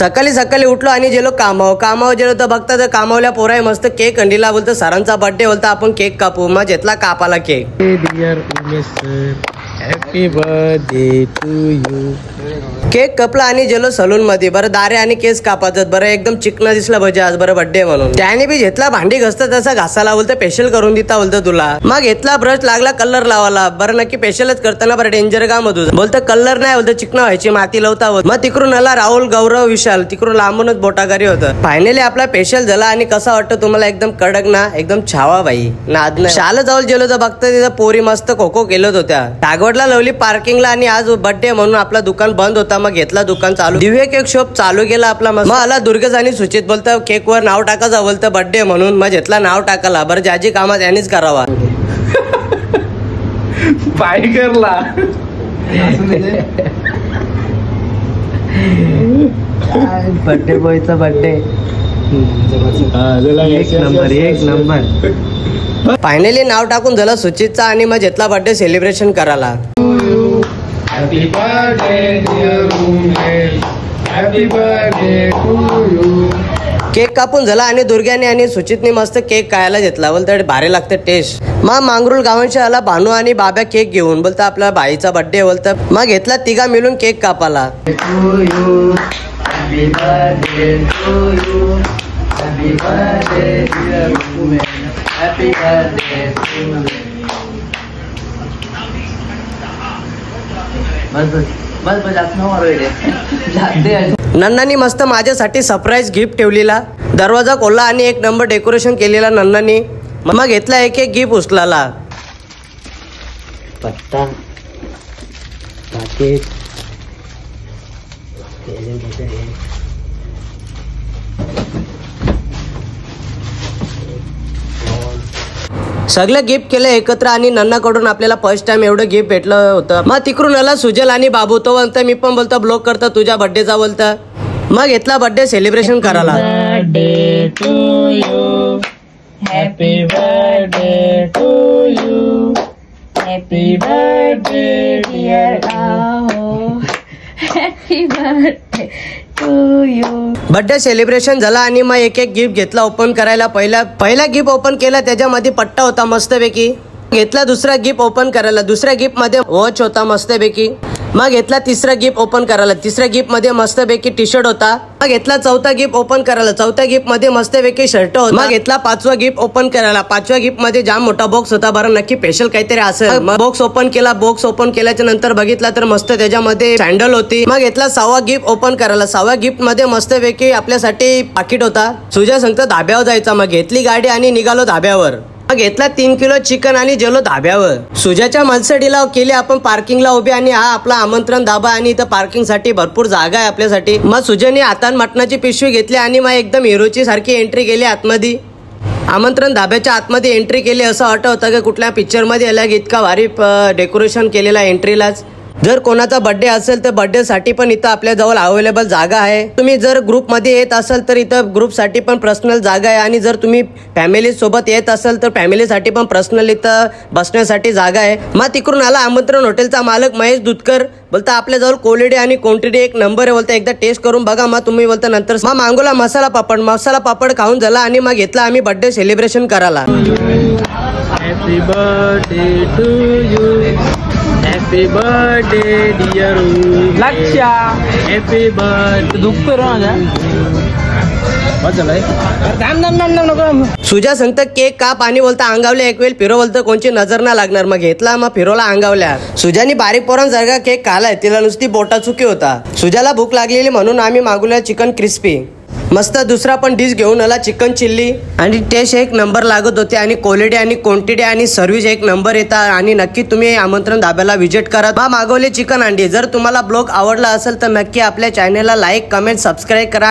सकाळी सकाळी उठलो आणि गेलो कामावर गेलो तर बघता तर कामावल्या पोराय मस्त केक अंडीला बोलतो सरांचा बर्थडे बोलता आपण केक कापू मग घेतला कापाला cake. Dear Umesh sir happy birthday to you. Cake कपला आणि गेलो सलून मध्ये बरं दारे आणि केस कापातात बरं एकदम चिकना दिसला भजी आज बरं बर्थडे म्हणून। त्याने बी घेतला भांडी घसता तसा घासाला बोलतो स्पेशल करून देता बोलतो तुला। मग घेतला ब्रश लागला कलर लावाला बरं नक्की स्पेशलच करताना बरं डेंजर काम होतं बोलतो कलर नाही बोलतो चिकना व्हायची माती लावता मग तिकडून आला राहुल गौरव विशाल तिकडून लांबूनच बोटागारी होतं। फायनली आपला स्पेशल झाला आणि कसा वाटतं तुम्हाला एकदम कडक ना एकदम छावा बाई नाद नाही। शाला जाऊन गेलो तर बघता तिथं पोरी मस्त खो खेळत होत्या टागवडला लवली पार्किंगला आणि आज बर्थडे म्हणून आपला दुकान बंद होता मग घेतला दुकान चालू दिव्य केक शॉप चालू केला आपला मग आला दुर्गेश आणि सुचित बोलतो केक वर नाव टाकायचं बोलतं बर्थडे म्हणून मग घेतला नाव टाकाला बरं ज्याची कामात यांनीच करावा टायगरला बर्थडे बॉयचा बर्थडे एक नंबर। फायनली नाव टाकून झालं सुचितचा आणि मग घेतला बर्थडे सेलिब्रेशन करायला। Happy birthday dear Umesh happy birthday to you. Cake कापून झाला आणि दुर्ग्याने आणि सुचितने मस्त केक खायला घेतला बोलतो भारी लागतं टेस्ट। मग मांगरूळ गावांशी आला भानू आणि बाब्या केक घेऊन बोलता आपला बाईचा बर्थडे बोलतं मग घेतला तिघा मिळून केक कापाला। नन्नानी मस्त माझ्यासाठी सरप्राईज गिफ्ट ठेवलेला दरवाजा खोलला आणि एक नंबर डेकोरेशन केलेला नन्नानी मग घेतला एक एक गिफ्ट उचलाला पत्ता सगळं गिफ्ट केलं एकत्र आणि नन्नाकडून आपल्याला फर्स्ट टाइम एवढं गिफ्ट भेटलं होतं। मग तिकडून आला सुजल आणि बाबू तो बोलता मी पण बोलतो ब्लॉग करता तुझ्या बर्थडेचा बोलता मग घेतला बर्थडे सेलिब्रेशन करायला। Birthday to you happy birthday to you happy birthday dear Rahul happy birthday to you. Birthday celebration झाला आणि मग एक एक गिफ्ट घेतला ओपन करायला। पहिला गिफ्ट ओपन केला त्याच्यामध्ये पट्टा होता मस्तपैकी घेतला दुसरा गिफ्ट ओपन करायला दुसऱ्या गिफ्ट मध्ये वॉच होता मस्तपैकी मग घेतला तिसरा गिफ्ट ओपन करायला तिसऱ्या गिफ्ट मध्ये मस्तपैकी टी शर्ट होता मग घेतला चौथा गिफ्ट ओपन करायला चौथ्या गिफ्ट मध्ये मस्तपैकी शर्ट होता मग घेतला पाचवा गिफ्ट ओपन करायला पाचव्या गिफ्ट मध्ये जाम मोठा बॉक्स होता बरं नक्की स्पेशल काहीतरी असेल मग बॉक्स ओपन केला बॉक्स ओपन केल्याच्या नंतर बघितला तर मस्त त्याच्यामध्ये सँडल होती मग घेतला सहावा गिफ्ट ओपन करायला सहाव्या गिफ्ट मध्ये मस्तपैकी आपल्यासाठी पाकिट होता सुजय सांगतो धाब्यावर जायचा मग घेतली गाडी आणि निघालो धाब्यावर मग घेतला 3 किलो चिकन आणि गेलो धाब्यावर सुजाच्या मलसडीला केली आपण पार्किंगला उभी आणि हा आपला आमंत्रण धाबा आणि इथं पार्किंग साठी भरपूर जागा आहे आपल्यासाठी मग सुजयने हातात मटणाची पिशवी घेतली आणि मग एकदम हिरोची सारखी एंट्री केली आतमध्ये आमंत्रण धाब्याच्या आतमध्ये एंट्री केली असं वाटत होतं की कुठल्या पिक्चर मध्ये आल्या इतका भारी डेकोरेशन केलेला एंट्रीलाच। जर कोणाचा बर्थडे असेल तर बर्थडे साठी पण इथं आपल्या जवळ अवेलेबल जागा आहे। तुम्ही जर ग्रुप मध्ये येत असाल तर इथं ग्रुप साठी पण पर्सनल जागा आहे आणि जर तुम्ही फॅमिली सोबत येत असाल तर फॅमिली साठी पण पर्सनल इथं बसण्यासाठी जागा आहे। मग तिकडून आला आमंत्रण हॉटेलचा मालक महेश दुधकर बोलता आपल्या जवळ कोलिडी आणि क्वांटिटी एक नंबर आहे बोलता एकदा टेस्ट करून बघा मग तुम्ही बोलता नंतर मग मागवला मसाला पापड खाऊन झाला आणि मग घेतला आम्ही बर्थडे सेलिब्रेशन करायला। Happy birthday to you happy birthday dear Lakshya happy birthday दुखतो सुजा सांगतं केक काप आणि बोलता अंगावल्या एक वेळ फिरो बोलतं कोणची नजर ना लागणार मग घेतला मग फिरोला अंगावल्या सुजानी बारीक पोरांसारखा केक खालाय तिला नुसती बोटा चुकी होता सुजाला भूक लागलेली म्हणून आम्ही मागवल्या चिकन क्रिस्पी मस्त दुसरा पण डिश घेऊन आला चिकन चिल्ली आणि टेस्ट एक नंबर लागत होते आणि क्वालिटी आणि क्वांटिटी आणि सर्व्हिस एक नंबर येतात आणि नक्की तुम्ही आमंत्रण धाब्याला व्हिजिट करा। मागवले चिकन अंडी जर तुम्हाला ब्लॉग आवडला असेल तर नक्की आपल्या चॅनलला लाईक कमेंट सबस्क्राईब करा।